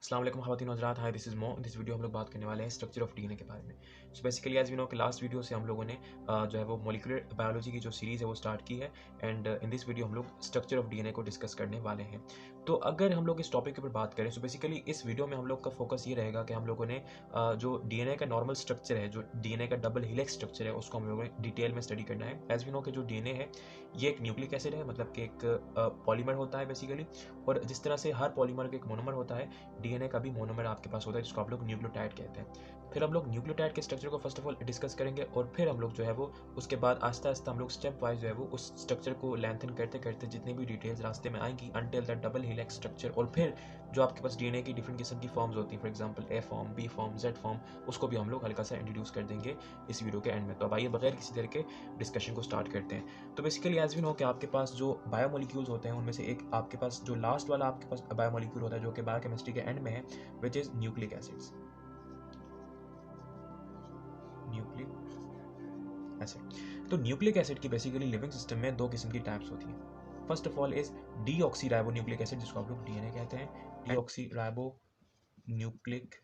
अस्सलाम वालेकुम ख़वातीन और हज़रात, हाय दिस इज़ मो। इन दिस वीडियो हम लोग बात करने वाले हैं स्ट्रक्चर ऑफ डीएनए के बारे में। So basically as we know कि लास्ट वीडियो से हम लोगों ने जो है वो मॉलिक्यूलर बायोलॉजी की जो सीरीज़ है वो स्टार्ट की है एंड इन दिस वीडियो हम लोग स्ट्रक्चर ऑफ डीएनए को डिस्कस करने वाले हैं। तो अगर हम लोग इस टॉपिक के ऊपर बात करें, सो बेसिकली इस वीडियो में हम लोग का फोकस ये रहेगा कि हम लोगों ने जो डीएनए का नॉर्मल स्ट्रक्चर है, जो डीएनए का डबल हेलिक्स स्ट्रक्चर है, उसको हम लोगों ने डिटेल में स्टडी करना है। एज़ वी नो कि जो डीएनए है ये एक न्यूक्लिक एसिड है, मतलब कि एक पॉलीमर होता है बेसिकली। और जिस तरह से हर पॉलीमर का एक मोनोमर होता है, डीएनए का भी मोनोमर आपके पास होता है, जिसको आप लोग न्यूक्लियोटाइड कहते हैं। फिर हम लोग न्यूक्लियोटाइड के स्ट्रक्चर को फर्स्ट ऑफ ऑल डिस्कस करेंगे और फिर हम लोग जो है वो उसके बाद आस्ते आस्ते हम लोग स्टेप वाइज जो है वो उस स्ट्रक्चर को लेंथन करते करते जितनी भी डिटेल्स रास्ते में आएंगी until the double helix structure, और फिर जो आपके पास डीएनए की डिफरेंट किस्म की फॉर्म्स होती हैं, for example A form, B form, Z form, उसको भी हम लोग हल्का सा इंट्रोड्यूस कर देंगे इस वीडियो के एंड में। तो अब आइए बगैर किसी तरह के डिस्कशन को स्टार्ट करते हैं। तो बेसिकली एज वी नो कि आपके पास जो बायोमोलिक्यूल्स होते हैं उनमें से एक आपके पास जो लास्ट वाला आपके पास बायोमोलिक्यूल होता है जो कि बायोकेमिस्ट्री के एंड में है, which is nucleic acids. Nucleic acid. तो न्यूक्लिक एसिड की बेसिकली लिविंग सिस्टम में दो किस्म की टाइप्स होती हैं। First of all is deoxy ribo nucleic acid, जिसको आप लोग डीएनए कहते हैं। Deoxy ribo nucleic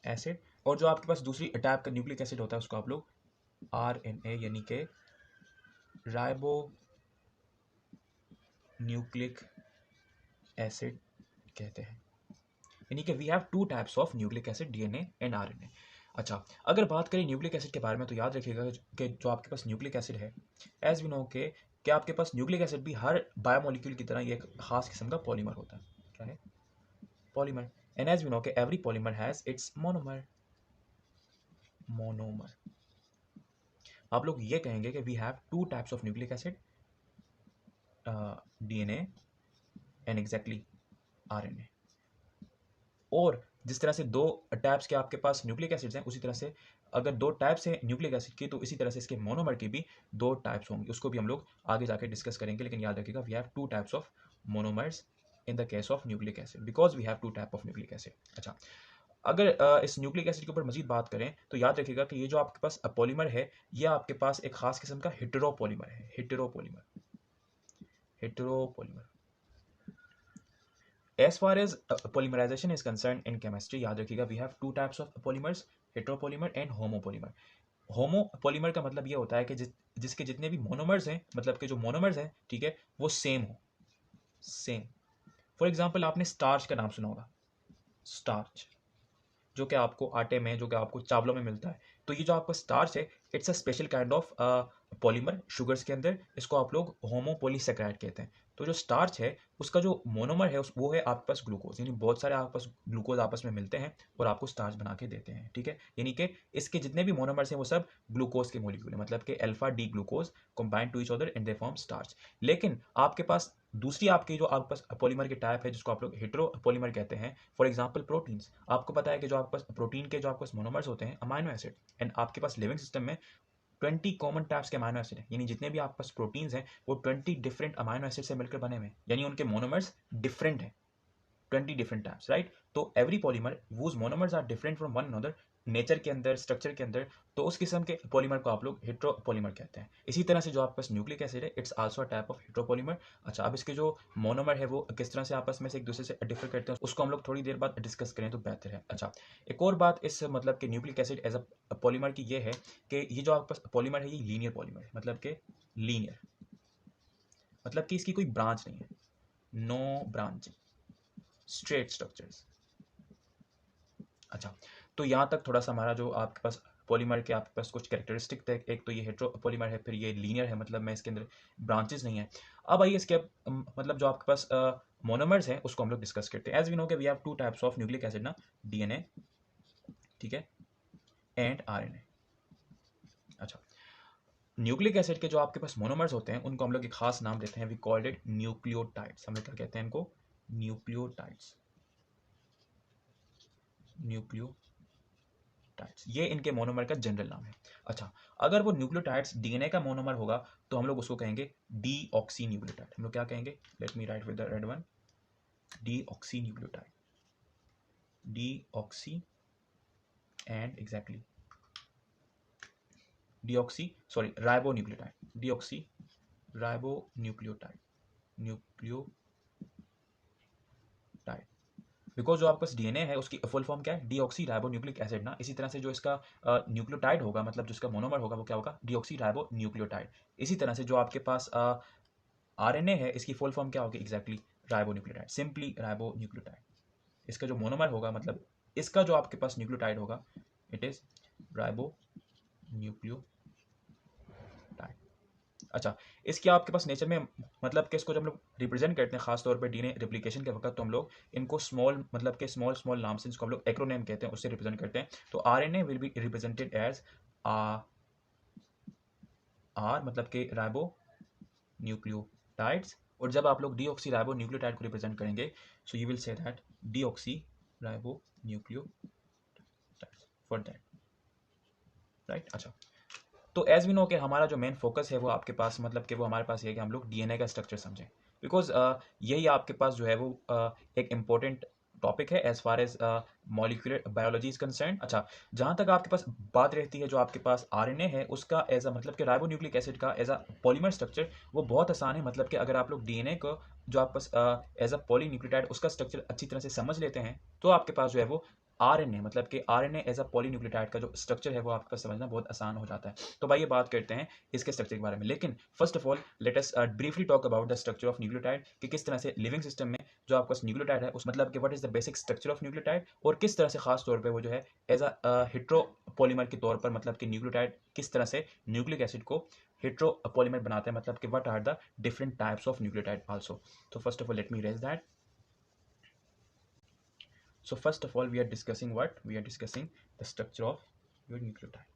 acid. और जो आपके पास दूसरी टाइप का न्यूक्लिक एसिड होता है उसको आप लोग आरएनए यानी कि राइबो न्यूक्लिक एसिड कहते हैं। यानी कि we have two types of nucleic acid, DNA and RNA. अच्छा, अगर बात करें न्यूक्लिक एसिड के बारे में तो याद रखिएगा कि जो आपके पास न्यूक्लिक एसिड है, एज वी नो के क्या आपके पास न्यूक्लिक एसिड भी हर बायोमोलिक्यूल की तरह ये एक खास किस्म का पॉलीमर होता है। क्या है? Polymer. And as we know के every polymer has its monomer. Monomer. आप लोग ये कहेंगे कि we have two types of nucleic acid, DNA and exactly RNA. और जिस तरह से दो टाइप्स के आपके पास न्यूक्लिक एसिड्स हैं, उसी तरह से अगर दो टाइप्स हैं न्यूक्लिक एसिड की, तो इसी तरह से इसके मोनोमर की भी दो टाइप्स होंगी। उसको भी हम लोग आगे जाके डिस्कस करेंगे, लेकिन याद रखिएगा we have two types of monomers in the case of nucleic acid because we have two type of nucleic acid. अच्छा, अगर इस न्यूक्लिक एसिड के ऊपर मजीद बात करें तो याद रखिएगा कि ये जो आपके पास पॉलीमर है, ये आपके पास एक खास किस्म का हेटेरोपॉलीमर है। Heteropolymer. Heteropolymer. As far as polymerization is concerned in chemistry, याद रखिएगा we have two types of polymers, heteropolymer and homopolymer. Homopolymer का मतलब ये होता है कि जिसके जितने भी मोनोमर्स हैं, मतलब कि जो मोनोमर्स हैं, ठीक है, वो सेम हो। सेम। फॉर एग्जांपल आपने स्टार्च का नाम सुना होगा। स्टार्च जो कि आपको आटे में, जो कि आपको चावलों में मिलता है। तो ये जो आपका स्टार्च है, it's a special kind of polymer sugars के अंदर। इसको आप लोग होमोपोलीसेकेराइड कहते हैं। तो जो स्टार्च है उसका जो मोनोमर है वो है आपके पास ग्लूकोज, यानी बहुत सारे आपके पास ग्लूकोज आपस में मिलते हैं और आपको स्टार्च बना के देते हैं। ठीक है, यानी कि इसके जितने भी मोनोमर्स हैं वो सब ग्लूकोज के मोलिक्यूल है, मतलब कि alpha D glucose combined to each other and they form starch. लेकिन आपके पास दूसरी आपकी जो आपके पास पॉलीमर की टाइप है, जिसको आप लोग हेटेरो पॉलीमर कहते हैं। For example proteins. आपको पता है कि जो आपके पास प्रोटीन के जो आपके पास मोनोमर्स होते हैं अमाइनो एसिड, एंड आपके पास लिविंग सिस्टम में 20 कॉमन टाइप्स के अमाइनो एसिड हैं, यानी जितने भी आपके पास प्रोटीन्स हैं वो 20 डिफरेंट अमाइनो एसिड से मिलकर बने हुए हैं, यानी उनके मोनोमर्स डिफरेंट हैं। 20 different types, right? तो every polymer whose monomers are different from one another, nature के अंदर, स्ट्रक्चर के अंदर, तो उस किस्म के पॉलीमर को आप लोग हेट्रोपॉलीमर कहते हैं। इसी तरह से जो आपके पास न्यूक्लिक एसिड है, it's also a type of heteropolymer. अच्छा, अब इसके जो मोनोमर है वो किस तरह से आपस में से एक दूसरे से डिफर करते हैं, उसको हम लोग थोड़ी देर बाद डिस्कस करें तो बेहतर है। अच्छा, एक और बात इस मतलब कि nucleic acid as a polymer की ये है कि ये जो आपके पास पॉलीमर है ये लीनियर पॉलीमर है, मतलब कि लीनियर, मतलब कि इसकी कोई ब्रांच नहीं है, नो ब्रांच, स्ट्रेट स्ट्रक्चर्स। अच्छा, तो यहाँ तक थोड़ा सा हमारा जो आपके पास पॉलीमर के आपके पास कुछ कैरेक्टरिस्टिक थे। एक तो ये हेट्रो पॉलीमर है, फिर ये लीनियर है, मतलब मैं इसके अंदर ब्रांचेस नहीं है। अब आइए इसके मतलब जो आपके पास मोनोमर्स हैं उसको हम लोग डिस्कस करते हैं। एज वी नो के we have two types of nucleic acid ना, डीएनए, ठीक है, एंड आरएनए। अच्छा, न्यूक्लिक एसिड के जो आपके पास मोनोमर्स होते हैं उनको हम लोग एक खास नाम देते हैं, वी कॉल्ड इट न्यूक्लियोटाइड्स। हम लोग क्या कहते हैं इनको? न्यूक्लियोटाइड्स। न्यूक्लियो टाइड्स, ये इनके मोनोमर का जनरल नाम है। अच्छा, अगर वो न्यूक्लियोटाइड्स डीएनए का मोनोमर होगा तो हम लोग उसको कहेंगे डीऑक्सी न्यूक्लियोटाइड। हम लोग क्या कहेंगे? Let me right with the red one, deoxy nucleotide. Deoxy and exactly deoxy, sorry, ribo nucleotide. Deoxy ribo nucleotide. Nucleotide. Because जो आपके पास डीएनए है उसकी फुल फॉर्म क्या है, डीऑक्सी राइबो न्यूक्लिक एसिड ना। इसी तरह से जो इसका न्यूक्लियोटाइड होगा, मतलब जिसका मोनोमर होगा वो क्या होगा, डीऑक्सी राइबो न्यूक्लियोटाइड। इसी तरह से जो आपके पास आरएनए है इसकी फुल फॉर्म क्या होगी exactly, ribo nucleotide, simply ribo nucleotide. इसका जो मोनोमर होगा, मतलब इसका जो आपके पास न्यूक्लियोटाइड होगा, इट इज राइबो न्यूक्लियोटाइड। अच्छा, इसके आपके पास नेचर में, मतलब कि इसको जब हम लोग रिप्रेजेंट करते हैं खासतौर पर डीएनए रिप्लिकेशन के वक्त, तो हम लोग इनको स्मॉल, मतलब के स्मॉल स्मॉल नाम से, जिसको हम लोग एक्रोनेम कहते हैं, उससे रिप्रेजेंट करते हैं। तो RNA will be represented as R, मतलब के राइबो न्यूक्लियोटाइड्स। और जब आप लोग डीऑक्सी राइबो न्यूक्लियोटाइड को रिप्रेजेंट करेंगे, so you will say that deoxyribonucleotides for that, right. अच्छा, तो एज वी नो कि हमारा जो मेन फोकस है वो आपके पास, मतलब कि वो हमारे पास ये है कि हम लोग डीएनए का स्ट्रक्चर समझें, बिकॉज यही आपके पास जो है वो एक इम्पोर्टेंट टॉपिक है as far as molecular biology is concern. अच्छा, जहाँ तक आपके पास बात रहती है, जो आपके पास आरएनए है उसका एज अ, मतलब कि राइबोन्यूक्लिक एसिड का एज अ पॉलीमर स्ट्रक्चर वो बहुत आसान है। मतलब कि अगर आप लोग डीएनए को जो आपके पास एज अ पॉलीन्यूक्लियोटाइड उसका स्ट्रक्चर अच्छी तरह से समझ लेते हैं, तो आपके पास जो है वो आरएनए, मतलब कि आरएनए एज अ पॉलीन्यूक्लियोटाइड का जो स्ट्रक्चर है वो आपके पास समझना बहुत आसान हो जाता है। तो भाई ये बात करते हैं इसके स्ट्रक्चर के बारे में। लेकिन first of all let us briefly talk about the structure of nucleotide, कि किस तरह से लिविंग सिस्टम में जो आपका न्यूक्लियोटाइड है उस, मतलब कि what is the basic structure of nucleotide, और किस तरह से खास तौर पे वो जो है एज अ हेट्रोपॉलीमर के तौर पर, मतलब कि न्यूक्लियोटाइड किस तरह से न्यूक्लिक एसिड को हेट्रोपॉलीमर बनाते हैं, मतलब कि what are the different types of nucleotide also. तो first of all let me erase that. So first of all, we are discussing what? We are discussing the structure of your nucleotide.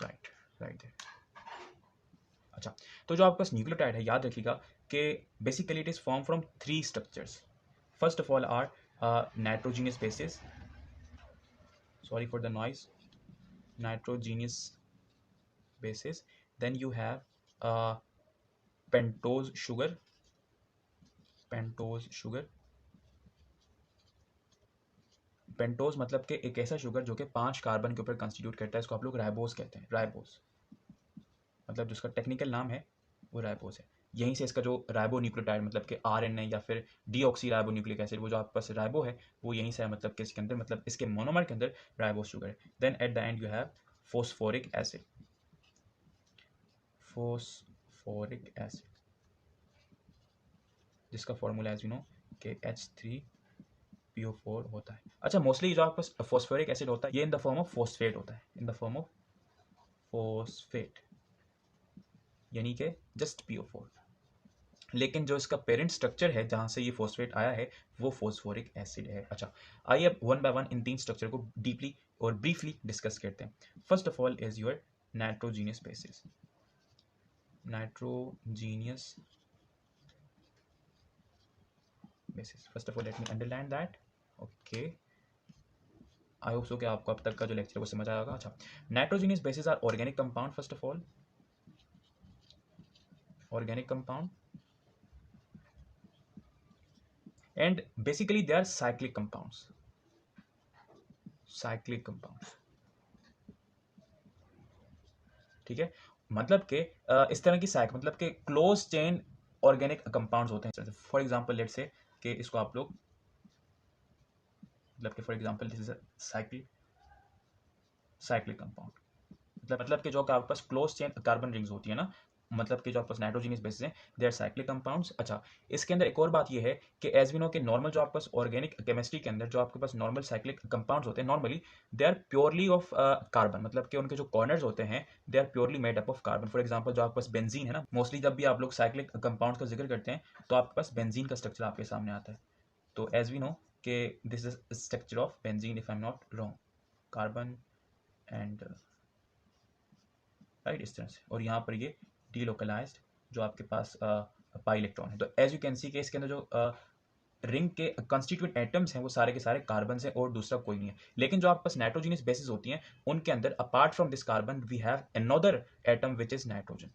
Right, right there. अच्छा, तो जो आपके पास nucleotide है, याद रखिएगा कि basically it is form from three structures. First of all are nitrogenous bases, sorry for the noise, nitrogenous bases. Then you have uh, pentose sugar, pentose sugar, pentose मतलब कि एक ऐसा शुगर जो कि 5 कार्बन के ऊपर कंस्टिट्यूट करता है, इसको आप लोग राइबोस कहते हैं। राइबोस मतलब जिसका टेक्निकल नाम है वो राइबोस है। यहीं से इसका जो राइबो न्यूक्लियोटाइड, मतलब कि आरएनए या फिर डीऑक्सी राइबो न्यूक्लिक एसिड, वो जो आपके पास राइबो है वो यहीं से है, मतलब कि इसके अंदर, मतलब इसके मोनोमर के अंदर राइबोस शुगर है। Then at the end you have phosphoric acid, phosphoric acid जिसका फॉर्मूला एज यू नो कि H3PO4 होता है। अच्छा, मोस्टली जो आपके पास फॉस्फोरिक एसिड होता है ये in the form of phosphate होता है, in the form of phosphate, यानी कि जस्ट PO4। लेकिन जो इसका पेरेंट स्ट्रक्चर है जहाँ से ये फॉस्फेट आया है वो फॉस्फोरिक एसिड है। अच्छा, आइए अब वन बाय वन इन तीन स्ट्रक्चर को डीपली और ब्रीफली डिस्कस करते हैं। First of all is your nitrogenous basis, nitrogenous basis. First of all let me underline that, okay. I hope so कि आपको अब तक का जो लेक्चर वो समझ आया होगा। अच्छा, nitrogenous bases are organic compound, first of all organic compound, and basically they are cyclic compounds, cyclic compounds, ठीक है। मतलब कि इस तरह की साइक, मतलब कि क्लोज चेन ऑर्गेनिक कंपाउंड्स होते हैं। फॉर एग्जांपल लेट से कि इसको आप लोग, मतलब कि for example this is a cyclic compound, मतलब कि जो आपके पास क्लोज चेन कार्बन रिंग्स होती है ना, मतलब कि जो आपके पास नाइट्रोजीनियस बेसिस हैं दे आर साइक्लिक कंपाउंड्स। अच्छा, इसके अंदर एक और बात ये है कि एज वी नो कि नॉर्मल जो आपके पास ऑर्गेनिक केमिस्ट्री के अंदर जो आपके पास नॉर्मल साइक्लिक कंपाउंड्स होते हैं, normally they are purely of carbon, मतलब कि उनके जो कॉर्नर्स होते हैं they are purely made up of carbon. For example जो आपके पास बेंजीन है ना, मोस्टली जब भी आप लोग साइक्लिक कंपाउंड्स का जिक्र करते हैं तो आपके पास बेंजीन का स्ट्रक्चर आपके सामने आता है। तो एज वी नो कि this is structure of benzene if I am not wrong, carbon and right, इस तरह से। और यहाँ पर ये डीलोकलाइज्ड जो आपके पास पाई इलेक्ट्रॉन है। तो एज यू कैन सी के इसके अंदर जो रिंग के कंस्टिट्यूएंट एटम्स हैं वो सारे के सारे कार्बन से और दूसरा कोई नहीं है। लेकिन जो आपके पास नाइट्रोजीनियस बेसिस होती हैं उनके अंदर apart from this carbon we have another atom which is nitrogen,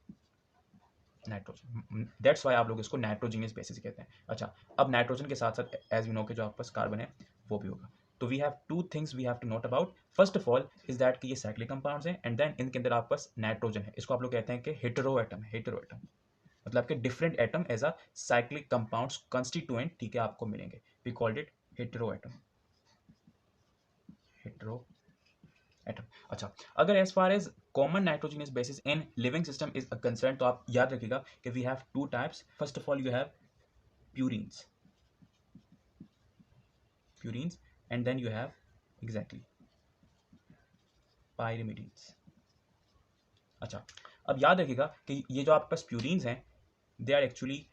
nitrogen, that's why आप लोग इसको नाइट्रोजीनियस बेसिस कहते हैं। अच्छा, अब नाइट्रोजन के साथ साथ एज वी नो के जो आपके पास कार्बन है वो भी होगा। तो we have two things we have to note about. First of all is that कि ये साइक्लिक कंपाउंड्स हैं, एंड देन इनके अंदर आपके पास नाइट्रोजन है, इसको आप लोग कहते हैं कि हेटेरो एटम है, हेटेरो एटम। मतलब कि different atom as a cyclic compounds constituent, ठीक है, आपको मिलेंगे। We called it hetero atom, hetero atom. अच्छा, अगर as far as common nitrogenous bases in living system is a concern, तो आप याद रखिएगा कि we have two types. First of all you have purines, purines, and then you have exactly pyrimidines. अच्छा, अब याद रखिएगा कि ये जो आपके पास प्यूरिन्स हैं, they are actually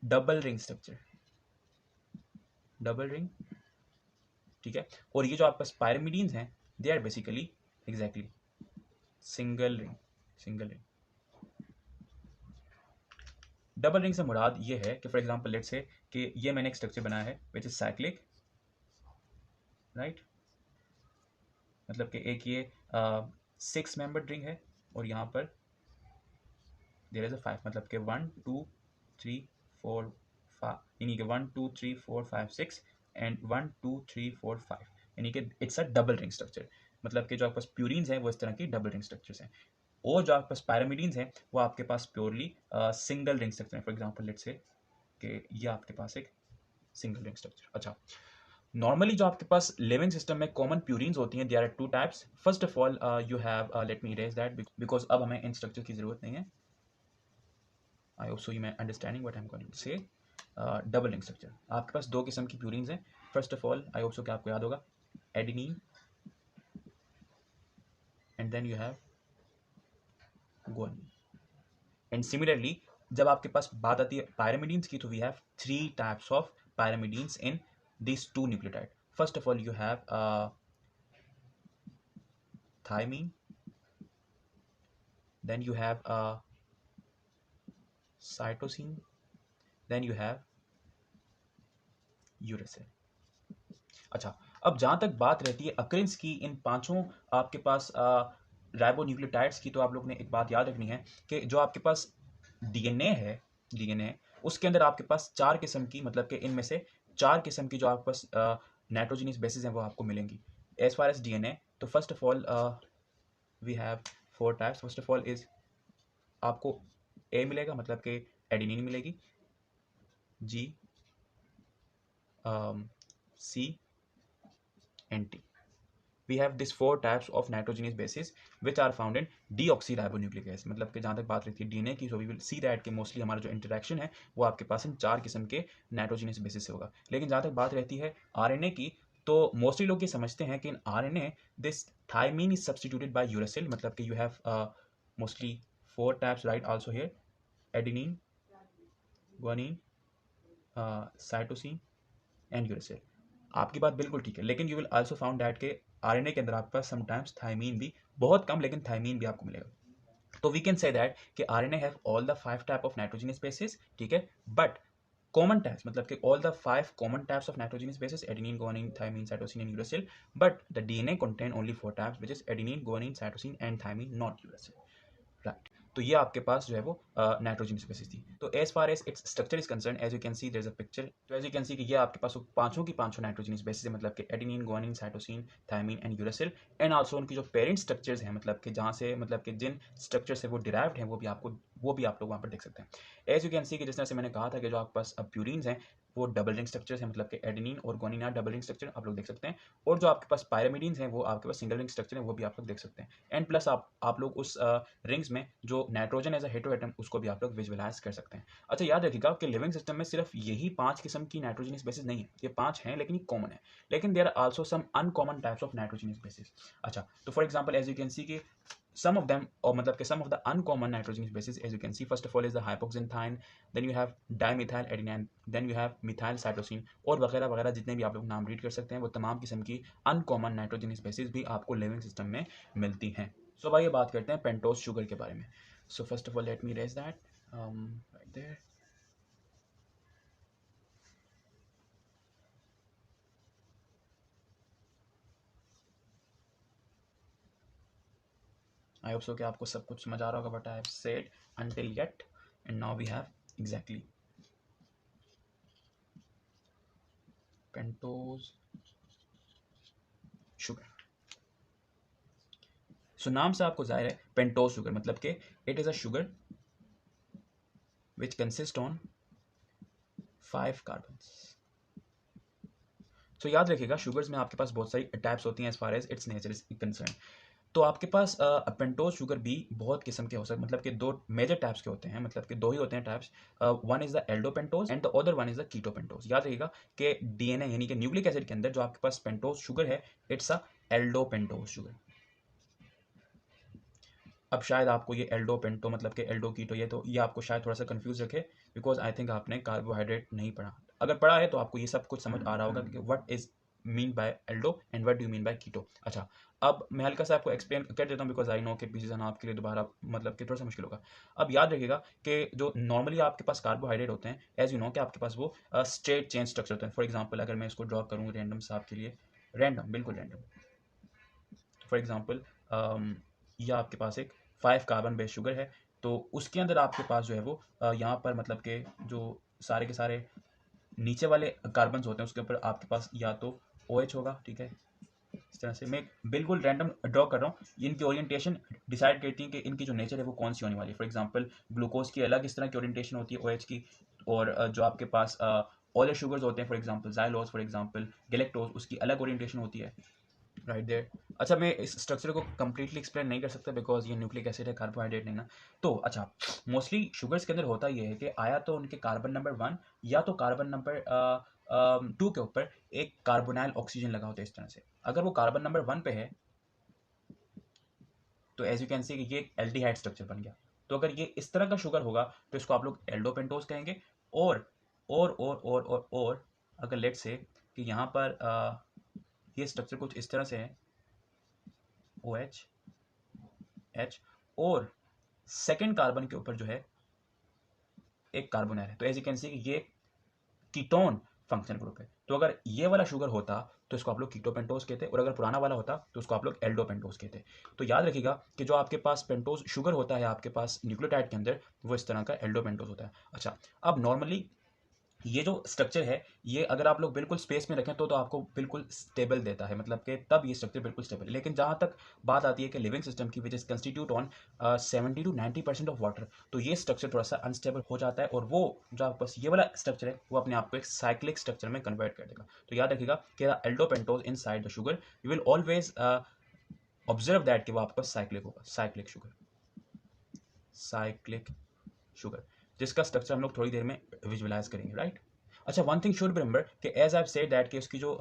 double ring structure, double ring, ठीक है। और ये जो आपके पास पायरिमिडीन्स हैं, they are basically exactly single ring, single ring. Double ring से मुराद ये है कि फॉर एग्जांपल लेट्स से कि ये मैंने एक स्ट्रक्चर बनाया है विच इज साइक्लिक, राइट, मतलब कि एक ये 6 मेंबर्ड रिंग है और यहाँ पर देयर इज अ 5, मतलब कि 1 2 3 4 5, यानी कि 1 2 3 4 5 6 एंड 1 2 3 4 5, यानी कि it's a double ring structure. मतलब कि जो आपके पास प्यूरिन्स हैं वो इस तरह की डबल रिंग स्ट्रक्चर्स हैं, और जो आपके पास पैरामिडीन्स हैं वो आपके पास प्योरली सिंगल रिंग स्ट्रक्चर है। फॉर एग्जांपल लेट्स से कि ये आपके पास एक सिंगल रिंग स्ट्रक्चर। अच्छा, नॉर्मली जो आपके पास लिविंग सिस्टम में कॉमन प्यूरिन्स होती हैं, there are two types. First of all you have, let me erase that because अब हमें इन स्ट्रक्चर की जरूरत नहीं है। आई होप सो यू मैं understanding what I am going to say. Double ring structure, आपके पास दो किस्म की प्यूरिन्स हैं। First of all I hope so कि आपको याद होगा adenine, and then you have guanine. And similarly जब आपके पास बात आती है पायरामिडीन्स की, तो we have 3 types of pyrimidines in this two nucleotide. First of all you have thiamine, then you have cytosine, then you have uracil। अच्छा, अब जहां तक बात रहती है अक्रेंस की इन पांचों आपके पास राइबोन्यूक्लियोटाइड्स की, तो आप लोग ने एक बात याद रखनी है कि जो आपके पास डीएनए है, डीएनए उसके अंदर आपके पास 4 किस्म की, मतलब कि इनमें से 4 किस्म की जो आपके पास नाइट्रोजनस बेसिस हैं वो आपको मिलेंगी एज फार एज डीएनए। तो first of all we have 4 types. First of all is आपको ए मिलेगा, मतलब कि एडेनिन मिलेगी, G, C and T. we have these 4 types of nitrogenous bases which are found in deoxyribonucleic acid। मतलब कि जहाँ तक बात रहती है डीएनए की, so we will see that कि मोस्टली हमारा जो इंटरेक्शन है वो आपके पास इन 4 किस्म के नाइट्रोजनस बेसिस से होगा। लेकिन जहाँ तक बात रहती है आरएनए की, तो मोस्टली लोग ये समझते हैं कि in RNA this thymine is substituted by uracil, मतलब कि you have mostly 4 types right also here, adenine, guanine, cytosine and uracil. आपकी बात बिल्कुल ठीक है, लेकिन you will also found that के आरएनए के अंदर आपके पास समटाइम्स थायमीन भी, बहुत कम लेकिन थायमीन भी आपको मिलेगा। तो वी कैन से दैट कि RNA have all the 5 type of nitrogenous bases, ठीक है, बट कॉमन टाइप्स, मतलब कि all the 5 common types of nitrogenous bases adenine, guanine, thymine, cytosine and uracil, but the DNA contain only 4 types which is adenine, guanine, cytosine and thymine, not uracil, right. तो ये आपके पास जो है वो nitrogenous bases थी। तो as far as its structure is concern, as you can see there is a picture, तो as you can see कि ये आपके पास पांचों की पांचों नाइट्रोजनस बेसिस है, मतलब कि adenine, guanine, cytosine, thymine and uracil. And also उनकी जो पेरेंट स्ट्रक्चर्स हैं, मतलब कि जहाँ से, मतलब कि जिन स्ट्रक्चर से वो डिराइव्ड हैं, वो भी आप लोग वहाँ पर देख सकते हैं। एज यू कैन सी कि जिस तरह से मैंने कहा था कि जो आपके पास अब प्यूरिन्स हैं वो डबल रिंग स्ट्रक्चर्स हैं, मतलब कि एडेनिन और guanine are double ring structure, आप लोग देख सकते हैं। और जो आपके पास पायरामिडीन्स हैं वो आपके पास सिंगल रिंग स्ट्रक्चर है, वो भी आप लोग देख सकते हैं। एंड प्लस आप लोग उस रिंग्स में जो नाइट्रोजन एज अ हेटेरोएटम उसको भी आप लोग विजुअलाइज कर सकते हैं। अच्छा, याद रखिएगा कि लिविंग सिस्टम में सिर्फ यही 5 किस्म की नाइट्रोजनस बेसिस नहीं है, ये 5 हैं लेकिन ये कॉमन है, लेकिन there are also some uncommon types of nitrogenous bases. अच्छा, तो for example as you can see कि some of them, or मतलब कि some of the uncommon nitrogenous bases, as you can see, first of all is the hypoxanthine, then you have dimethyl adenine, then you have methyl cytosine, और वगैरह वगैरह जितने भी आप लोग नाम रीड कर सकते हैं, वो तमाम किस्म की अनकॉमन नाइट्रोजनस बेसिस भी आपको लिविंग सिस्टम में मिलती हैं। सो भाई ये बात करते हैं पेंटोज शुगर के बारे में। So first of all let me erase that right there. I hope so कि आपको सब कुछ समझ आ रहा होगा but I have said until yet, and now we have exactly pentose sugar. So नाम से आपको जाहिर है पेंटोज शुगर, मतलब कि it is a sugar which consist on 5 carbons. तो याद रखिएगा शुगर्स में आपके पास बहुत सारी टाइप्स होती हैं as far as its nature is concern. तो आपके पास पेंटोज शुगर भी बहुत किस्म के हो सकते हैं, मतलब कि दो मेजर टाइप्स के होते हैं, मतलब कि दो ही होते हैं types. One is the aldopentose and the other one is the ketopentose. याद रखिएगा कि डीएनए यानी कि न्यूक्लिक एसिड के अंदर जो आपके पास पेंटोज शुगर है इट्स अ एल्डोपेंटोज शुगर। अब शायद आपको ये एल्डो पेंटो मतलब कि एल्डो कीटो ये आपको शायद थोड़ा सा कंफ्यूज रखे, बिकॉज आई थिंक आपने कार्बोहाइड्रेट नहीं पढ़ा। अगर पढ़ा है तो आपको ये सब कुछ समझ आ रहा होगा कि what is mean by aldo and what do you mean by keto. अच्छा, अब मैं हल्का सा आपको एक्सप्लेन कर देता हूँ, बिकॉज आई नो कि पीछे जाना आपके लिए दोबारा मतलब कि थोड़ा सा मुश्किल होगा। अब याद रखिएगा कि जो नॉर्मली आपके पास कार्बोहाइड्रेट होते हैं, एज यू नो कि आपके पास वो स्ट्रेट चेन स्ट्रक्चर होते हैं। फॉर एग्जाम्पल अगर मैं इसको ड्रॉ करूँ रैंडम सा आपके लिए, रैंडम बिल्कुल रैंडम, फॉर एग्जाम्पल यह आपके पास एक 5 कार्बन बेस शुगर है, तो उसके अंदर आपके पास जो है वो यहाँ पर मतलब के जो सारे के सारे नीचे वाले कार्बन होते हैं उसके ऊपर आपके पास या तो OH होगा, ठीक है। इस तरह से मैं बिल्कुल रैंडम ड्रॉ कर रहा हूँ, इनकी ओरिएंटेशन डिसाइड करती है कि इनकी जो नेचर है वो कौन सी होने वाली है। फॉर एग्जांपल ग्लूकोज की अलग इस तरह की ओरिएंटेशन होती है OH की, और जो आपके पास ऑयल शुगर्स होते हैं for example xylose, for example galactose, उसकी अलग ओरिएंटेशन होती है राइट देयर। अच्छा, मैं इस स्ट्रक्चर को कंप्लीटली एक्सप्लेन नहीं कर सकता बिकॉज ये न्यूक्लिक एसिड है, कार्बोहाइड्रेट नहीं ना। तो अच्छा, मोस्टली शुगर्स के अंदर होता ये है कि आया तो उनके कार्बन नंबर 1 या तो कार्बन नंबर 2 के ऊपर एक कार्बोनाइल ऑक्सीजन लगा होता है इस तरह से। अगर वो कार्बन नंबर 1 पे है तो एज यू कैन सी ये एक एल्डिहाइड स्ट्रक्चर बन गया। तो अगर ये इस तरह का शुगर होगा तो इसको आप लोग एल्डोपेंटोज कहेंगे। और अगर लेट से कि यहाँ पर ये स्ट्रक्चर कुछ इस तरह से है, OH H, और सेकेंड कार्बन के ऊपर जो है एक कार्बोनाइल है, तो एज यू कैन सी ये कीटोन फंक्शन ग्रुप है। तो अगर ये वाला शुगर होता तो इसको आप लोग कीटोपेंटोज कहते, और अगर पुराना वाला होता तो उसको आप लोग एल्डोपेंटोज कहते। तो याद रखिएगा कि जो आपके पास पेंटोज शुगर होता है आपके पास न्यूक्लियोटाइड के अंदर, वो इस तरह का एल्डोपेंटोज होता है। अच्छा, अब नॉर्मली ये जो स्ट्रक्चर है ये अगर आप लोग बिल्कुल स्पेस में रखें तो आपको बिल्कुल स्टेबल देता है, मतलब कि तब ये स्ट्रक्चर बिल्कुल स्टेबल है। लेकिन जहाँ तक बात आती है कि लिविंग सिस्टम की, which is constitute on 70 to 90% of water, तो ये स्ट्रक्चर थोड़ा सा अनस्टेबल हो जाता है, और वो जो आपके पास ये वाला स्ट्रक्चर है वो अपने आप को एक साइक्लिक स्ट्रक्चर में कन्वर्ट कर देगा। तो याद रखिएगा कि aldopentose inside the sugar, you will always observe that कि वो आपका साइक्लिक होगा, साइक्लिक शुगर, जिसका स्ट्रक्चर हम लोग थोड़ी देर में विजुअलाइज करेंगे राइट। अच्छा, one thing should be remember कि एज आई सेड दैट कि उसकी जो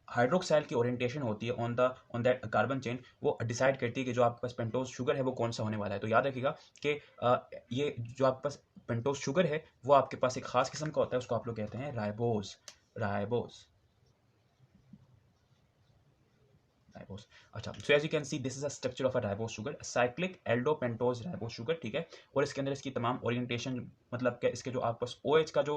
हाइड्रोक्साइल की ओरिएंटेशन होती है ऑन दैट कार्बन चेन, वो डिसाइड करती है कि जो आपके पास पेंटोज शुगर है वो कौन सा होने वाला है। तो याद रखिएगा कि ये जो आपके पास पेंटोज शुगर है वो आपके पास एक खास किस्म का होता है, उसको आप लोग कहते हैं राइबोज। राइबोस। अच्छा, so as you can see this is a structure of a ribose sugar, cyclic aldopentose ribose sugar, ठीक है। और इसके अंदर इसकी तमाम ओरिएंटेशन, मतलब कि इसके जो आपस OH का जो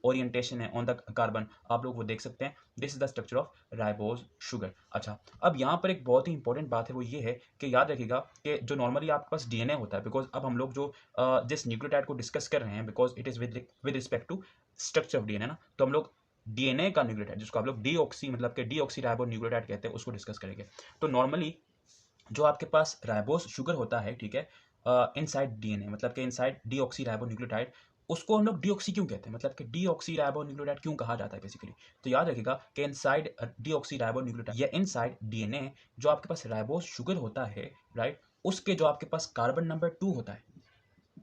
ओरिएंटेशन है ऑन द कार्बन, आप लोग वो देख सकते हैं। This is the structure of ribose sugar. अच्छा, अब यहाँ पर एक बहुत ही इंपॉर्टेंट बात है, वो ये है कि याद रखिएगा कि जो नॉर्मली आपके पास डीएनए होता है, बिकॉज अब हम लोग जो जिस न्यूक्लियोटाइड को डिस्कस कर रहे हैं, because it is with respect to structure of DNA ना, तो हम लोग डीएनए का न्यूक्लियोटाइड जिसको आप लोग डीऑक्सी मतलब कि डीऑक्सी राइबो न्यूक्लियोटाइड कहते हैं उसको डिस्कस करेंगे। तो नॉर्मली जो आपके पास राइबोस शुगर होता है, ठीक है, इनसाइड डीएनए, मतलब कि इनसाइड डीऑक्सी राइबो न्यूक्लियोटाइड, उसको हम लोग डीऑक्सी क्यों कहते हैं, मतलब कि डीऑक्सी राइबो न्यूक्लियोटाइड क्यों कहा जाता है बेसिकली। तो याद रखिएगा कि इनसाइड डीऑक्सी राइबो न्यूक्लियोटाइड या इनसाइड डीएनए जो आपके पास राइबोस शुगर होता है राइट, उसके जो आपके पास कार्बन नंबर 2 होता है,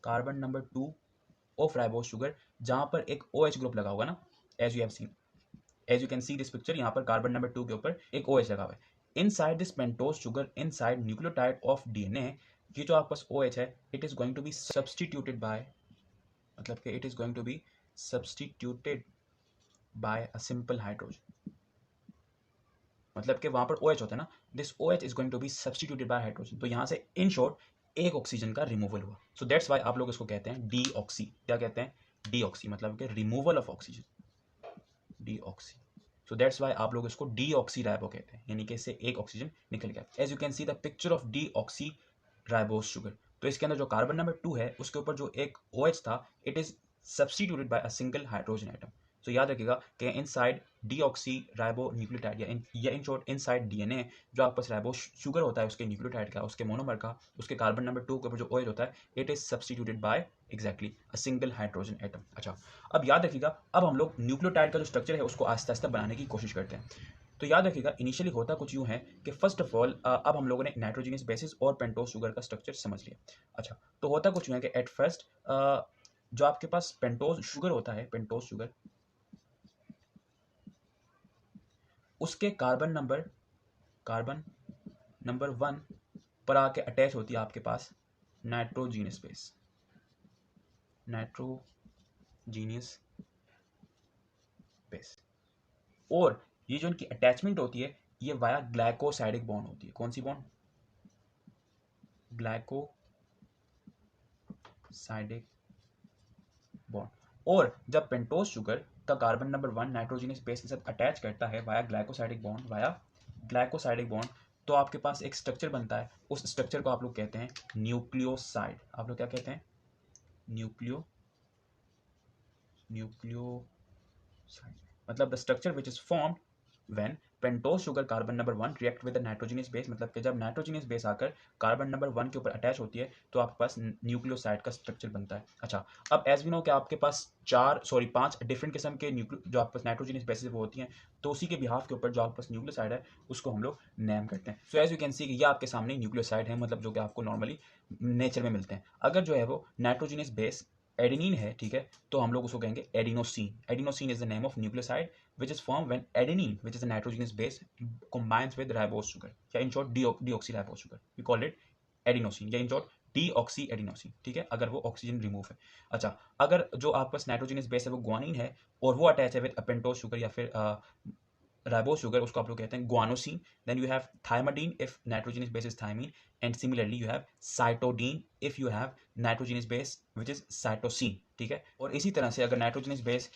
carbon number 2 of ribose sugar, जहां पर एक OH ग्रुप लगा होगा ना, as you have seen, as you can see this picture, यहाँ पर कार्बन नंबर 2 के ऊपर एक OH लगा हुआ है। Inside this pentose sugar, inside nucleotide of DNA, ये जो आपके पास OH है, it is going to be substituted by, मतलब कि it is going to be substituted by a simple hydrogen, मतलब कि वहां पर OH होता है ना, this OH is going to be substituted by hydrogen. तो यहाँ से इन शॉर्ट एक ऑक्सीजन का रिमूवल हुआ। सो दैट्स वाई आप लोग इसको कहते हैं डीऑक्सी। क्या कहते हैं? डीऑक्सी, मतलब कि removal of oxygen, deoxy. So that's why आप लोग इसको डीऑक्सी राइबो कहते हैं, यानी कि इससे एक ऑक्सीजन निकल गया। As you can see the picture of deoxy ribose sugar. तो इसके अंदर जो कार्बन नंबर 2 है उसके ऊपर जो एक OH था, it is substituted by a single hydrogen atom. तो याद रखिएगा कि इनसाइड डीऑक्सी राइबो न्यूक्लियोटाइड या इन शॉर्ट इनसाइड डीएनए जो आपके पास राइबो शुगर होता है उसके न्यूक्लियोटाइड का, उसके मोनोमर का, उसके कार्बन नंबर 2 के ऊपर जो OH होता है, it is substituted by exactly a single hydrogen atom. अच्छा, अब याद रखिएगा, अब हम लोग न्यूक्लियोटाइड का जो स्ट्रक्चर है उसको आस्ते आस्ते बनाने की कोशिश करते हैं। तो याद रखिएगा इनिशियली होता कुछ यूं है कि फर्स्ट ऑफ ऑल अब हम लोगों ने नाइट्रोजनस बेसिस और पेंटोज शुगर का स्ट्रक्चर समझ लिया। अच्छा, तो होता कुछ यूं है कि एट फर्स्ट जो आपके पास पेंटोज शुगर होता है, पेंटोज शुगर, उसके कार्बन नंबर 1 पर आके अटैच होती है आपके पास नाइट्रोजीनियस बेस। और ये जो इनकी अटैचमेंट होती है ये वाया ग्लाइकोसाइडिक बॉन्ड होती है। कौन सी बॉन्ड? Glycosidic bond. और जब पेंटोज शुगर का कार्बन नंबर 1 नाइट्रोजनस बेस के साथ अटैच करता है वाया ग्लाइकोसाइडिक बॉन्ड, तो आपके पास एक स्ट्रक्चर बनता है। उस स्ट्रक्चर को आप लोग कहते हैं न्यूक्लियोसाइड। आप लोग क्या कहते हैं? न्यूक्लियोसाइड। मतलब the structure which is formed when pentose sugar carbon number 1 react with the nitrogenous base. मतलब कि जब नाइट्रोजनस बेस आकर कार्बन नंबर 1 के ऊपर अटैच होती है तो आपके पास न्यूक्लियोसाइड का स्ट्रक्चर बनता है। अच्छा, अब एज वी नो कि आपके पास 5 डिफरेंट किस्म के जो आपके पास नाइट्रोजनस बेसिस वो होती हैं, तो उसी के बिहाफ के ऊपर जो आपके पास न्यूक्लियोसाइड है उसको हम लोग नेम करते हैं। So as you can see कि ये आपके सामने न्यूक्लियोसाइड है, मतलब जो कि आपको नॉर्मली नेचर में मिलते हैं। अगर जो है वो नाइट्रोजनस बेस एडेनिन है, ठीक है, तो हम लोग उसको कहेंगे adenosine. Adenosine is the name of nucleoside which is formed when adenine, which is a nitrogenous base, combines with ribose sugar, या in short deoxyribose sugar, we call it adenosine, या in short deoxyadenosine। ठीक है, अगर वो oxygen remove है। अच्छा, अगर जो आपके पास नाइट्रोजनस बेस है वो ग्वानिन है और वो अटैच है विद पेंटोज शुगर या फिर राइबोज शुगर, उसको आप लोग कहते हैं guanosine. Then you have thymidine if nitrogenous base is thymine, and similarly you have cytidine if you have nitrogenous base which is cytosine. ठीक है, और इसी तरह से अगर नाइट्रोजनस बेस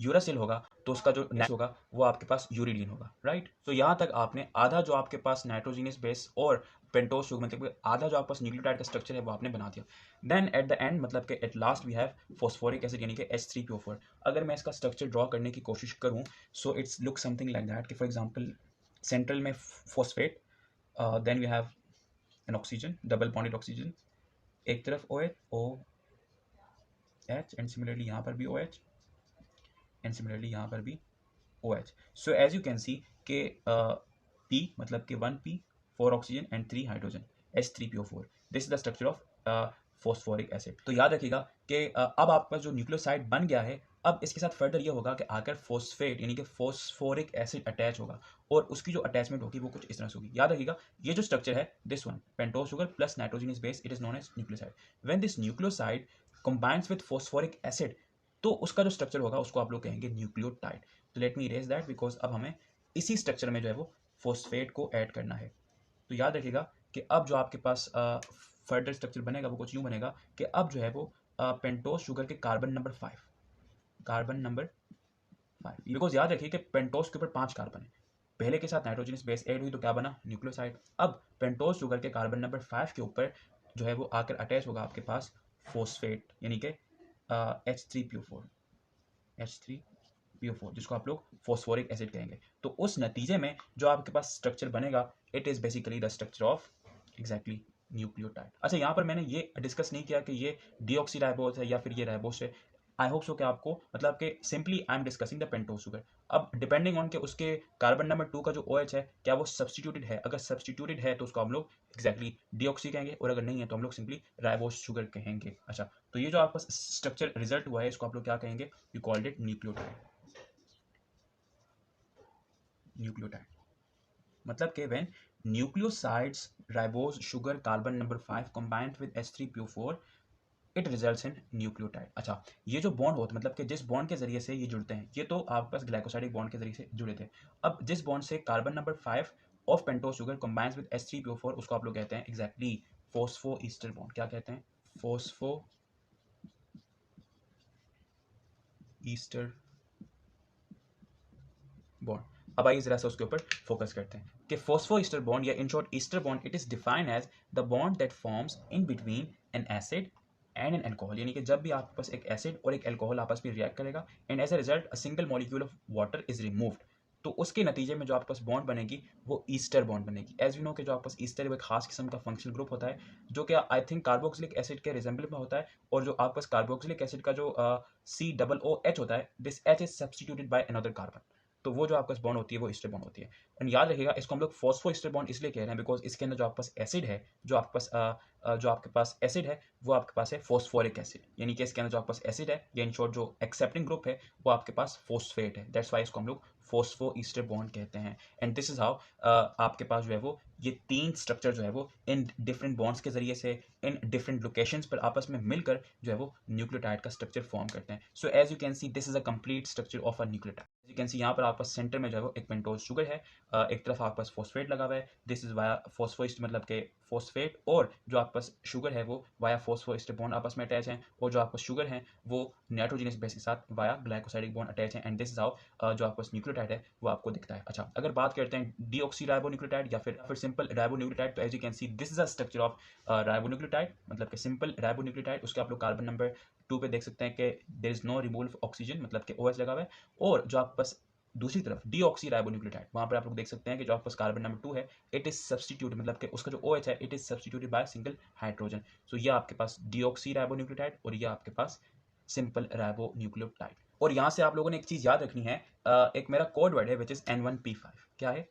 यूरासिल होगा तो उसका जो नेक्स्ट होगा वो आपके पास यूरिडीन होगा, राइट। तो यहाँ तक आपने आधा जो आपके पास नाइट्रोजनस बेस और पेंटोज शुगर, मतलब आधा जो आपके पास न्यूक्लियोटाइड का स्ट्रक्चर है वो आपने बना दिया। देन एट द एंड, मतलब कि at last we have phosphoric acid यानी कि H3PO4। अगर मैं इसका स्ट्रक्चर ड्रॉ करने की कोशिश करूँ so it's look something like that कि फॉर एग्जांपल सेंट्रल में phosphate, then we have an oxygen, double bonded oxygen, एक तरफ OH एंड सिमिलरली यहाँ पर भी OH एंड सिमिलरली यहाँ पर भी OH। So as you can see के P मतलब कि 1P 4 oxygen and 3 hydrogen H3PO4। This is the structure of phosphoric acid. तो याद रखिएगा कि अब आपका जो न्यूक्लियोसाइड बन गया है, अब इसके साथ फर्दर ये होगा कि आकर फॉस्फेट यानी कि फॉस्फोरिक एसिड अटैच होगा और उसकी जो अटैचमेंट होगी वो कुछ इस तरह से होगी। याद रखिएगा ये जो स्ट्रक्चर है, this one pentose sugar plus nitrogenous base, it is known as nucleoside. When this nucleoside combines with phosphoric acid, तो उसका जो स्ट्रक्चर होगा उसको आप लोग कहेंगे न्यूक्लियोटाइड। तो late me erase that because अब हमें इसी स्ट्रक्चर में जो है वो फॉस्फेट को ऐड करना है। तो याद रखिएगा कि अब जो आपके पास फर्दर स्ट्रक्चर बनेगा वो कुछ यूं बनेगा कि अब जो है वो पेंटोज शुगर के कार्बन नंबर 5, बिकॉज याद रखिए कि पेंटोज के ऊपर 5 कार्बन है, पहले के साथ नाइट्रोजनस बेस ऐड हुई तो क्या बना? न्यूक्लियोसाइड। अब पेंटोज शुगर के कार्बन नंबर 5 के ऊपर जो है वो आकर अटैच होगा आपके पास फॉस्फेट यानी कि H3PO4, जिसको आप लोग फॉस्फोरिक एसिड कहेंगे। तो उस नतीजे में जो आपके पास स्ट्रक्चर बनेगा, it is basically the structure of exactly nucleotide. अच्छा, यहाँ पर मैंने ये डिस्कस नहीं किया कि ये डीऑक्सीराइबोज है या फिर ये राइबोज है। आई होप सो कि आपको, मतलब कि simply I am discussing the pentose sugar. अब डिपेंडिंग ऑन के उसके कार्बन नंबर 2 का जो OH है क्या वो सब्सटीट्यूटेड है। अगर सब्सटीट्यूटेड है तो उसको हम लोग एग्जैक्टली डीऑक्सी कहेंगे, और अगर नहीं है तो हम लोग सिंपली राइबोज शुगर कहेंगे। अच्छा, तो ये जो आपका स्ट्रक्चर रिजल्ट हुआ है इसको आप लोग क्या कहेंगे? You called it nucleotide. मतलब कि when nucleosides ribose sugar carbon number 5 combined with H3PO4 it results in nucleotide. अच्छा, ये जो बॉन्ड होता है, मतलब कि जिस बॉन्ड के जरिए से ये जुड़ते हैं, ये तो आपके पास ग्लाइकोसाइडिक बॉन्ड के जरिए से जुड़े थे। अब जिस बॉन्ड से carbon number 5 of pentose sugar combines with H3PO4 उसको आप लोग कहते हैं एग्जैक्टली फॉस्फो ईस्टर बॉन्ड। क्या कहते हैं? Phospho ester bond. अब आइए जरा सा उसके ऊपर फोकस करते हैं कि फॉस्फो ईस्टर बॉन्ड या in short ester bond, it is defined as the bond that forms in between an acid and an alcohol, यानी कि जब भी आपके पास एक एसिड और एक एल्कोहल आपस में रिएक्ट करेगा and as a result a single molecule of water is removed, तो उसके नतीजे में जो आपके पास बॉन्ड बनेगी वो ईस्टर बॉन्ड बनेगी। एज वी नो कि जो आपके पास ईस्टर एक खास किस्म का फंक्शनल ग्रुप होता है जो कि आई थिंक कार्बोक्सिलिक एसिड के रिजेंबल में होता है, और जो आपके पास कार्बोक्सिलिक एसिड का जो COOH होता है, this H is substituted by another carbon, तो वो जो आपके पास बॉन्ड होती है वो ईस्टर बॉन्ड होती है। और याद रखिएगा इसको हम लोग फॉस्फो ईस्टर बॉन्ड इसलिए कह रहे हैं बिकॉज इसके अंदर जो आपके पास एसिड है, जो आपके पास एसिड है वो आपके पास है फॉस्फोरिक एसिड, यानी कि इसके अंदर जो आपके पास एसिड है या इन शॉर्ट जो एक्सेप्टिंग ग्रुप है वो आपके पास फॉस्फेट है, दैट्स वाई इसको हम लोग फॉस्फो ईस्टर बॉन्ड कहते हैं। एंड दिस इज हाउ आपके पास जो है वो ये तीन स्ट्रक्चर जो है वो इन डिफरेंट बॉन्ड्स के जरिए से इन डिफरेंट लोकेशंस पर आपस में मिलकर जो है वो न्यूक्लियोटाइड का स्ट्रक्चर फॉर्म करते हैं। So as you can see this is a complete structure of a nucleotide. As you can see यहाँ पर आपके पास सेंटर में जो है वो एक पेंटोज शुगर है, एक तरफ आपके पास फॉस्फेट लगा हुआ है, दिस इज वाया फॉस्फोइस्ट मतलब के फॉस्फेट, और जो आपके पास शुगर है वो वाया फॉस्फोइस्टर बॉन्ड आपस में अटैच है, और जो आपका शुगर है वो नाइट्रोजनस बेस के साथ वाया ग्लाइकोसाइडिक बॉन्ड अटैच है। एंड दिस इज हाउ जो आपके पास न्यूक्लियोटाइड है वो आपको दिखता है। अच्छा, अगर बात करते हैं डीऑक्सी राइबोन्यूक्लियोटाइड या फिर सिंपल राइबोन्यूक्लियोटाइड, तो as you can see this is a structure of ribonucleotide, मतलब कि सिंपल राइबोन्यूक्लियोटाइड। उसके आप लोग कार्बन नंबर 2 पे देख सकते हैं कि there is no removal oxygen, मतलब कि OH लगा हुआ है। और जो आपके पास दूसरी तरफ डीऑक्सी राइबोन्यूक्लियोटाइड, वहां पर आप लोग देख सकते हैं कि जो आपके पास कार्बन नंबर 2 है इट इज सब्सटीट्यूट, मतलब कि उसका जो OH है it is substituted by single hydrogen. So ये आपके पास डीऑक्सी राइबोन्यूक्लियोटाइड और ये आपके पास सिंपल राइबोन्यूक्लियोटाइड। और यहाँ से आप लोगों ने एक चीज याद रखनी है, एक मेरा कोड वर्ड है विच इज N1P5। क्या है?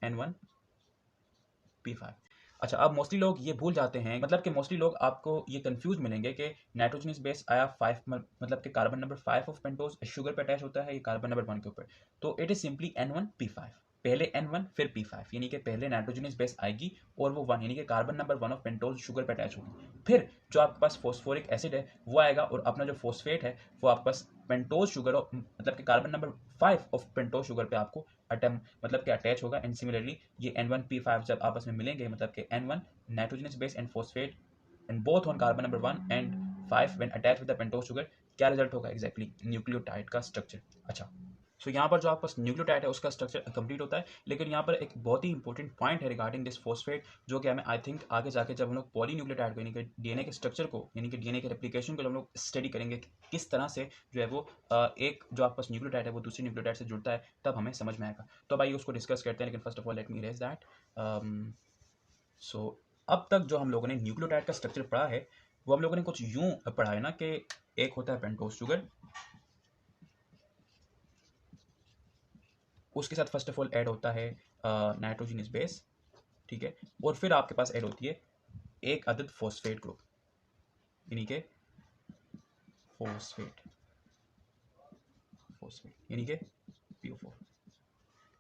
N1P5। अच्छा, अब मोस्टली लोग ये भूल जाते हैं, मतलब कि मोस्टली लोग आपको ये कंफ्यूज मिलेंगे कि नाइट्रोजनस बेस आया 5, मतलब कि carbon number 5 of pentose sugar पे अटैच होता है, ये कार्बन नंबर 1 के ऊपर, तो इट इज सिंपली N1P5। पहले N1 फिर P5, यानी कि पहले नाइट्रोजनस बेस आएगी और वो 1 यानी कि carbon number 1 of pentose sugar पे अटैच होगी, फिर जो आपके पास फॉस्फोरिक एसिड है वो आएगा और अपना जो फॉस्फेट है वो आपके पास पेंटोज शुगर, मतलब कि carbon number 5 of pentose sugar पे आपको मतलब कि अटैच होगा। एंड सिमिलरली ये N1P5 जब आपस में मिलेंगे, मतलब कि N1 nitrogenous base and phosphate and both on carbon number 1 and 5 when attach with the pentose sugar, क्या रिजल्ट होगा? एग्जैक्टली न्यूक्लियोटाइड का स्ट्रक्चर। अच्छा, सो यहाँ पर जो आपके पास न्यूक्लियोटाइड है उसका स्ट्रक्चर कंप्लीट होता है, लेकिन यहाँ पर एक बहुत ही इंपॉर्टेंट पॉइंट है रिगार्डिंग दिस फॉस्फेट, जो कि हमें आई थिंक आगे जाके जब हम लोग पॉलीन्यूक्लियोटाइड को यानी कि डीएनए के स्ट्रक्चर को, यानी कि डीएनए के रेप्लिकेशन को हम लोग स्टडी करेंगे कि किस तरह से जो है वो एक जो आपके पास न्यूक्लियोटाइड है वो दूसरी न्यूक्लियोटाइड से जुड़ता है, तब हमें समझ में आएगा। तो अब आइए उसको डिस्कस करते हैं, लेकिन first of all let me erase that. So अब तक जो हम लोगों ने न्यूक्लियोटाइड का स्ट्रक्चर पढ़ा है वो हम लोगों ने कुछ यूं पढ़ा है ना कि एक होता है पेंटोज शुगर, उसके साथ फर्स्ट ऑफ ऑल ऐड होता है नाइट्रोजनस बेस, ठीक है, और फिर आपके पास ऐड होती है एक अदद फॉस्फेट ग्रुप, यानी कि फॉस्फेट यानी कि PO4।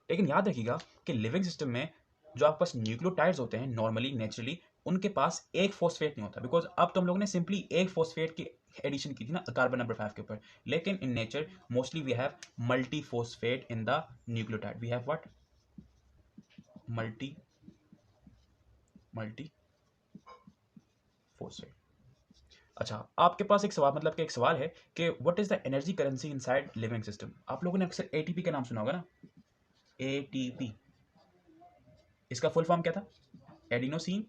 लेकिन याद रखिएगा कि लिविंग सिस्टम में जो आपके पास न्यूक्लियोटाइड्स होते हैं नॉर्मली नेचुरली उनके पास एक फॉस्फेट नहीं होता, बिकॉज अब तो हम लोगों ने सिंपली एक फॉस्फेट की एडिशन की थी ना कार्बन नंबर 5 के ऊपर, लेकिन in nature mostly we have multi phosphate in the nucleotide. We have what? Multi phosphate. अच्छा, आपके पास एक सवाल, मतलब कि एक सवाल है कि what is the energy currency inside living system. आप लोगों ने अक्सर ATP का नाम सुना होगा ना, ATP, इसका फुल फॉर्म क्या था? एडिनोसिन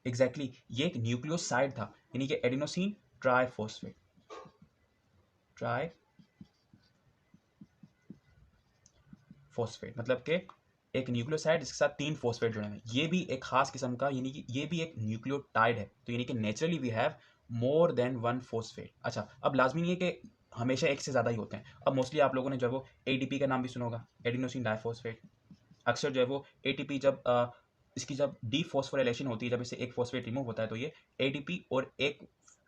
एग्जैक्टली, ये एक न्यूक्लियोसाइड था, यानी कि एडिनोसिन ट्राइफॉस्फेट, मतलब कि एक न्यूक्लियोसाइड जिसके साथ 3 फॉस्फेट जुड़े हैं, ये भी एक खास किस्म का, यानी कि ये भी एक न्यूक्लियोटाइड है, तो यानी कि naturally we have more than 1 phosphate. अच्छा, अब लाजमी नहीं है कि हमेशा एक से ज़्यादा ही होते हैं, अब मोस्टली आप लोगों ने जो है वो ADP का नाम भी सुना होगा, एडिनोसिन डाइफॉस्फेट। अक्सर जो है वो ATP जब इसकी जब डीफॉस्फोराइलेशन होती है, जब इससे एक फॉस्फेट रिमूव होता है, तो ये ADP और एक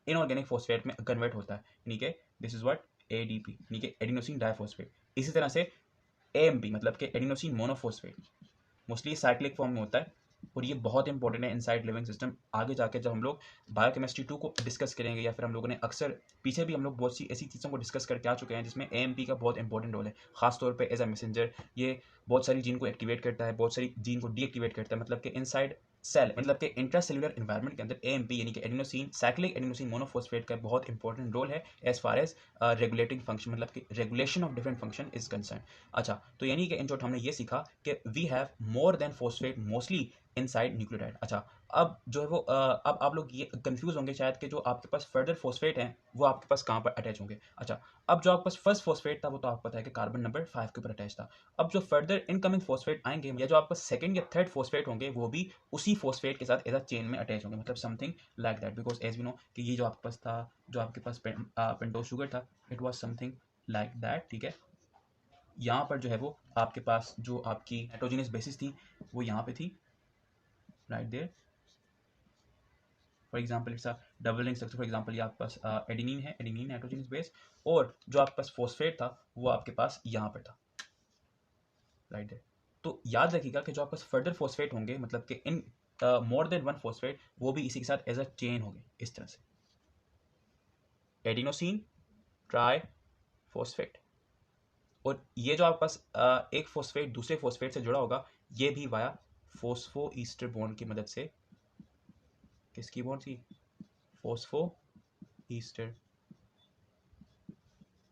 इनऑर्गेनिक फॉस्फेट में कन्वर्ट होता है, यानी कि दिस इज व्हाट ADP, यानी कि एडिनोसिन डाइफॉस्फेट। इसी तरह से AMP मतलब कि adenosine monophosphate, mostly cyclic form में होता है, और ये बहुत इंपॉर्टेंट है इनसाइड लिविंग सिस्टम। आगे जाके जब हम लोग बायोकेमिस्ट्री 2 को डिस्कस करेंगे, या फिर हम लोगों ने अक्सर पीछे भी हम लोग बहुत सी ऐसी चीज़ों को डिस्कस करके आ चुके हैं जिसमें AMP का बहुत इंपॉर्टेंट रोल है, खासतौर पे एज अ मैसेंजर। ये बहुत सारी जीन को एक्टिवेट करता है, बहुत सारी जीन को डीएक्टिवेट करता है, मतलब कि इनसाइड सेल, मतलब कि इंट्रासेल्युलर एनवायरनमेंट के अंदर AMP यानी कि एडिनोसिन साइक्लिक एडिनोसिन मोनोफॉस्फेट का बहुत इंपॉर्टेंट रोल है as far as regulating function, मतलब कि regulation of different function is concern. अच्छा, तो यानी कि इन शॉर्ट हमने ये सीखा कि we have more than phosphate mostly inside nucleotide. अच्छा, अब जो है वो अब आप लोग ये कंफ्यूज होंगे शायद कि जो आपके पास फर्दर फॉस्फेट हैं वो आपके पास कहाँ पर अटैच होंगे। अच्छा, अब जो आपके पास फर्स्ट फॉस्फेट था वो तो आपको पता है कि कार्बन नंबर 5 के ऊपर अटैच था। अब जो फर्दर इनकमिंग फॉस्फेट आएंगे या जो आपके पास सेकंड या थर्ड फॉस्फेट होंगे वो भी उसी फॉस्फेट के साथ एज अ चेन में अटैच होंगे, मतलब something like that, because as we know कि ये जो आपके पास था, जो आपके पास पेंटोज शुगर था, it was something like that. ठीक है, यहाँ पर जो है वो आपके पास जो आपकी नाइट्रोजनस बेसिस थी वो यहाँ पे थी, right there. For example it's a double ring structure. For example ये आपके पास एडेनिन है, एडेनिन नाइट्रोजनस बेस, और जो आपके पास फॉस्फेट था वो आपके पास यहाँ पर था, राइट देयर। तो याद रखिएगा कि जो आपके पास फर्दर फॉस्फेट होंगे, मतलब कि इन मोर देन वन फॉस्फेट, वो भी इसी के साथ एज अ चेन होंगे इस तरह से, एडिनोसिन ट्राई फॉस्फेट। और ये जो आपके पास एक फॉस्फेट दूसरे फॉस्फेट से जुड़ा होगा, ये भी वाया फोस्फो ईस्टर बॉन्ड की मदद से, किसकी बॉन्ड थी, फोस्फो ईस्टर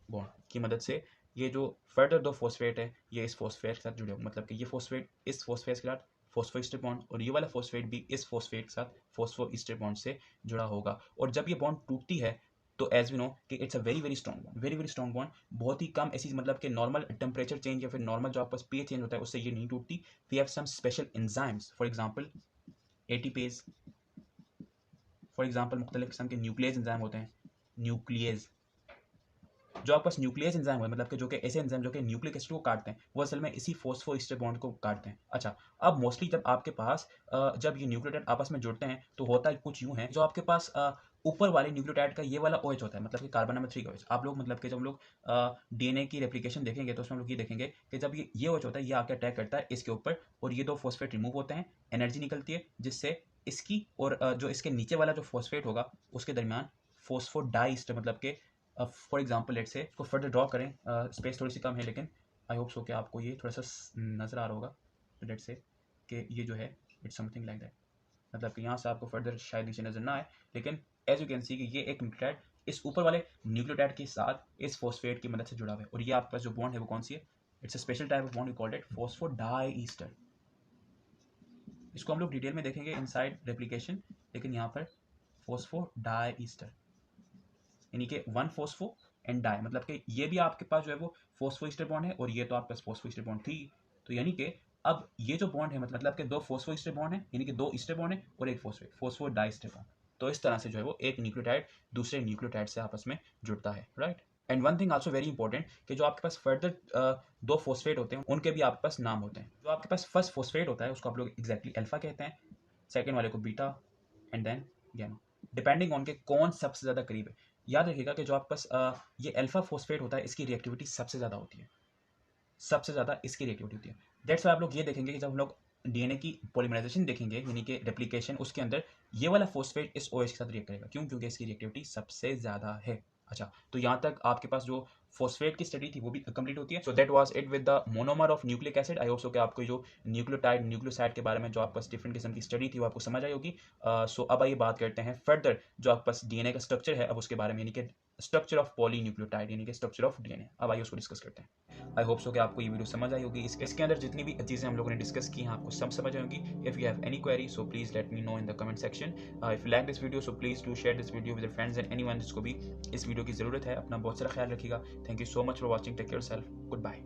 बॉन्ड की मदद से ये जो फर्दर दो फॉस्फेट है ये इस फॉस्फेट के साथ जुड़े होंगे, मतलब कि ये फॉस्फेट इस फॉस्फेट के साथ फोस्फो ईस्टर बॉन्ड, और ये वाला फॉस्फेट भी इस फॉस्फेट के साथ फोस्फो ईस्टर बॉन्ड से जुड़ा होगा। और जब ये बॉन्ड टूटती है तो एज वी नो कि it's a very very strong bond, very very strong bond, बहुत ही कम ऐसी, मतलब कि नॉर्मल टेम्परेचर चेंज या फिर नॉर्मल जो आपके पास पीएच चेंज होता है उससे ये नहीं टूटती। We have some special enzymes, for example ATPase, for example मुख्तलिफ किस्म के न्यूक्लियस एंजाइम होते हैं, न्यूक्लियस। जो आपके पास न्यूक्लियस एंजाइम है, मतलब कि जो कि ऐसे एंजाइम जो कि न्यूक्लिक एसिड को काटते हैं, वो असल में इसी फोस्फो ईस्टर बॉन्ड को काटते हैं। अच्छा, अब मोस्टली जब आपके पास जब ये न्यूक्लियोटाइड आपस में जुड़ते हैं तो होता है कुछ यूं है, जो आपके पास ऊपर वाले न्यूक्लियोटाइड का ये वाला OH होता है, मतलब कि कार्बन नंबर 3 का OH। आप लोग मतलब कि जब हम लोग डीएनए की रेप्लिकेशन देखेंगे तो उसमें हम लोग ये देखेंगे कि जब ये OH होता है ये आके अटैक करता है इसके ऊपर, और ये दो फॉस्फेट रिमूव होते हैं, एनर्जी निकलती है, जिससे इसकी और जो इसके नीचे वाला जो फॉस्फेट होगा उसके दरमियान फोस्फोडाइस्टर, मतलब कि फॉर एग्जाम्पल लेट से इसको फर्दर ड्रॉ करें, स्पेस थोड़ी सी कम है लेकिन आई होप सो कि आपको ये थोड़ा सा नज़र आ रहा होगा। लेट से कि ये जो है इट्स समथिंग लाइक दैट, मतलब कि यहाँ से आपको फर्दर शायद नीचे नजर ना आए, लेकिन एज यू कैन सी कि ये एक न्यूक्लियोटाइड इस ऊपर वाले न्यूक्लियोटाइड के साथ इस फॉस्फेट की मदद से जुड़ा हुआ है, और ये आपके पास जो बॉन्ड है वो कौन सी है, it's a special type of bond, we called it phosphodiester. इसको हम लोग डिटेल में देखेंगे इनसाइड रेप्लिकेशन, लेकिन यहाँ पर फोस्फोडाईस्टर यानी कि वन फोस्फो एंड डाई, मतलब कि ये भी आपके पास जो है वो फोस्फो ईस्टर बॉन्ड है और ये तो आपके पास फोस्फो ईस्टर बॉन्ड थी। तो यानी कि अब ये जो बॉन्ड है मतलब कि दो फोस्फो ईस्टर बॉन्ड है, यानी कि दो ईस्टर बॉन्ड है और एक phosphate phospho di ester bond. तो इस तरह से जो है वो एक न्यूक्लियोटाइड दूसरे न्यूक्लियोटाइड से आपस में जुड़ता है, right. And one thing also very important कि जो आपके पास फर्दर दो फोस्फेट होते हैं उनके भी आपके पास नाम होते हैं। जो आपके पास फर्स्ट फोस्फेट होता है उसको आप लोग एग्जैक्टली अल्फा कहते हैं, सेकेंड वाले को beta, and then gamma, depending on के कौन सबसे ज़्यादा करीब है। याद रखिएगा कि जो आपके पास ये अल्फा फोस्फेट होता है इसकी रिएक्टिविटी सबसे ज़्यादा होती है, सबसे ज़्यादा इसकी रिएक्टिविटी होती है। दैट्स वाई आप लोग ये देखेंगे कि जब हम लोग डीएनए की पॉलीमराइजेशन देखेंगे यानी कि रेप्लिकेशन, उसके अंदर ये वाला फोस्फेट इस OH के साथ रिएक्ट करेगा, क्यों, क्योंकि इसकी रिएक्टिविटी सबसे ज़्यादा है। अच्छा, तो यहाँ तक आपके पास जो फॉस्फेट की स्टडी थी वो भी कंप्लीट होती है। So that was it with the monomer of nucleic acid. I hope so कि आपको जो न्यूक्लियोटाइड न्यूक्लियोसाइड के बारे में जो आपके पास डिफरेंट किस्म की स्टडी थी वो आपको समझ आई होगी। सो अब आइए बात करते हैं फर्दर जो आपके पास डीएनए का स्ट्रक्चर है अब उसके बारे में, यानी कि स्ट्रक्चर ऑफ पॉलीन्यूक्लियोटाइड यानी कि स्ट्रक्चर ऑफ डीएनए। अब आइए उसको डिस्कस करते हैं। आई होप सो कि आपको ये वीडियो समझ आई होगी। इसके अंदर जितनी भी चीज़ें हम लोगों ने डिस्कस की हैं आपको सब समझ आई होंगी। If you have any query so please let me know in the comment section. If you like this video so please do share this video with your friends and anyone जिसको भी इस video की जरूरत है। अपना बहुत सारा ख्याल रखिएगा। Thank you so much for watching, take care yourself, good bye.